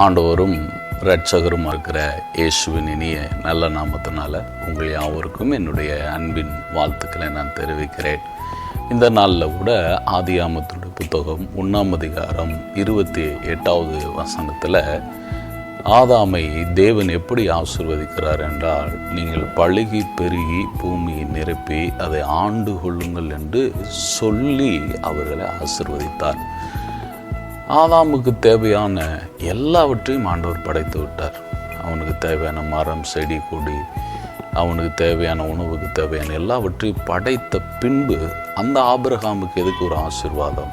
ஆண்டவரும் இரட்சகரும் இருக்கிற இயேசுவின் இனிய நல்ல நாமத்தினால உங்கள் யாவருக்கும் என்னுடைய அன்பின் வாழ்த்துக்களை நான் தெரிவிக்கிறேன். இந்த நாளில் கூட ஆதியாகமத்தினுடைய புத்தகம் 1ஆம் அதிகாரம் 28வது வசனத்தில் ஆதாமை தேவன் எப்படி ஆசீர்வதிக்கிறார் என்றால், நீங்கள் பலுகி பெருகி பூமியை நிரப்பி அதை ஆண்டு கொள்ளுங்கள் என்று சொல்லி அவர்களை ஆசீர்வதித்தார். ஆதாமுக்கு தேவையான எல்லாவற்றையும் ஆண்டவர் படைத்து விட்டார். அவனுக்கு தேவையான மரம், செடி, கொடி, அவனுக்கு தேவையான உணவுக்கு தேவையான எல்லாவற்றையும் படைத்த பின்பு அந்த ஆபிரகாமுக்கு எதுக்கு ஒரு ஆசீர்வாதம்?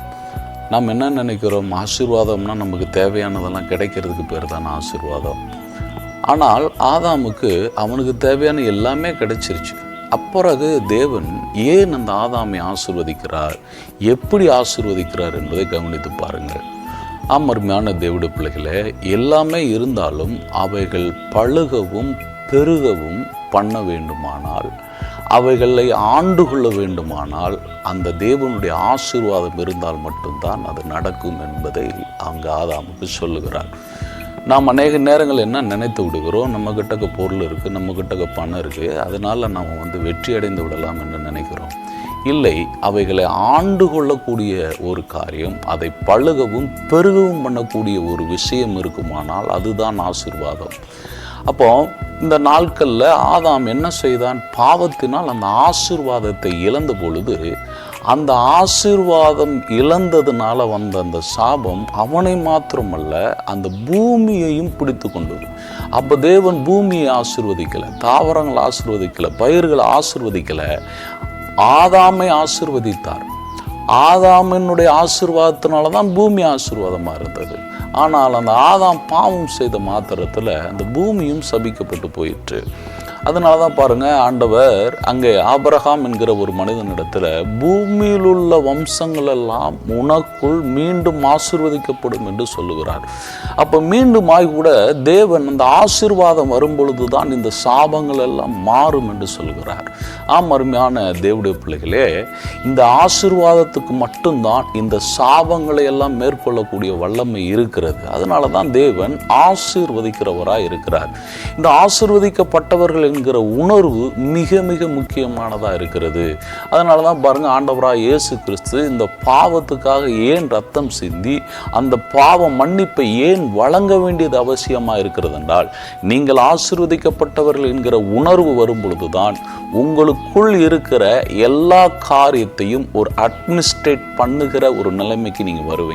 நாம் என்ன நினைக்கிறோம்? ஆசீர்வாதம்னா நமக்கு தேவையானதெல்லாம் கிடைக்கிறதுக்கு பேர் தானே ஆசீர்வாதம். ஆனால் ஆதாமுக்கு அவனுக்கு தேவையான எல்லாமே கிடைச்சிருச்சு. அப்பிறகு தேவன் ஏன் அந்த ஆதாமை ஆசீர்வதிக்கிறார், எப்படி ஆசீர்வதிக்கிறார் என்பதை கவனித்து பாருங்கள். அருமையான தேவனுடைய பிள்ளைகளே, எல்லாமே இருந்தாலும் அவைகள் பழுகவும் பெருகவும் பண்ண வேண்டுமானால், அவைகளை ஆண்டு கொள்ள வேண்டுமானால் அந்த தேவனுடைய ஆசீர்வாதம் இருந்தால் மட்டும்தான் அது நடக்கும் என்பதை அங்கு ஆதாமுக்கு சொல்லுகிறார். நாம் அநேக நேரங்கள் என்ன நினைத்து விடுகிறோம்? நம்மக்கிட்ட பொருள் இருக்குது, நம்மக்கிட்ட பணம் இருக்குது, அதனால் நாம் வெற்றி அடைந்து விடலாம் என்று நினைக்கிறோம். இல்லை, அவைகளை ஆண்டு கொள்ளக்கூடிய ஒரு காரியம், அதை பழுகவும் பெருகவும் பண்ணக்கூடிய ஒரு விஷயம் இருக்குமானால் அதுதான் ஆசீர்வாதம். அப்போ இந்த நாட்களில் ஆதாம் என்ன செய்தான்? பாவத்தினால் அந்த ஆசீர்வாதத்தை இழந்த பொழுது, அந்த ஆசீர்வாதம் இழந்ததுனால வந்த அந்த சாபம் அவனை மாத்திரமல்ல அந்த பூமியையும் பிடித்து கொண்டது. அப்போ தேவன் பூமியை ஆசீர்வதிக்கலை, தாவரங்களை ஆசீர்வதிக்கலை, பயிர்களை ஆசீர்வதிக்கலை, ஆதாமை ஆசீர்வதித்தார். ஆதாமினுடைய ஆசீர்வாதத்தினால தான் பூமி ஆசீர்வாதமாக இருந்தது. ஆனால் அந்த ஆதாம் பாவம் செய்த மாத்திரத்தில் அந்த பூமியும் சபிக்கப்பட்டு போயிற்று. அதனால தான் பாருங்கள், ஆண்டவர் அங்கே ஆபிரகாம் என்கிற ஒரு மனிதனிடத்தில் பூமியில் உள்ள வம்சங்கள் எல்லாம் உனக்குள் மீண்டும் ஆசீர்வதிக்கப்படும் என்று சொல்லுகிறார். அப்போ மீண்டும் கூட தேவன் அந்த ஆசீர்வாதம் வரும் பொழுது தான் இந்த சாபங்கள் எல்லாம் மாறும் என்று சொல்கிறார். அருமையான தேவனுடைய பிள்ளைகளே, இந்த ஆசீர்வாதத்துக்கு மட்டும்தான் இந்த சாபங்களை எல்லாம் மேற்கொள்ளக்கூடிய வல்லமை இருக்கிறது. அதனால தான் தேவன் ஆசீர்வதிக்கிறவராய் இருக்கிறார். இந்த ஆசீர்வதிக்கப்பட்டவர்கள் என்கிற உணர்வு மிக மிக முக்கியமானதாக இருக்கிறது. அதனால தான் பாருங்கள், ஆண்டவராய் இயேசு கிறிஸ்து இந்த பாவத்துக்காக ஏன் ரத்தம் சிந்தி அந்த பாவ மன்னிப்பை ஏன் வழங்க வேண்டியது அவசியமாக இருக்கிறது என்றால், நீங்கள் ஆசீர்வதிக்கப்பட்டவர்கள் என்கிற உணர்வு வரும் பொழுதுதான் உங்களுக்குள் இருக்கிற எல்லா காரியத்தையும் ஒரு அட்மினிஸ்ட்ரேட் பண்ணுகிற ஒரு நிலைமைக்கு நீங்கள் வருவீங்க.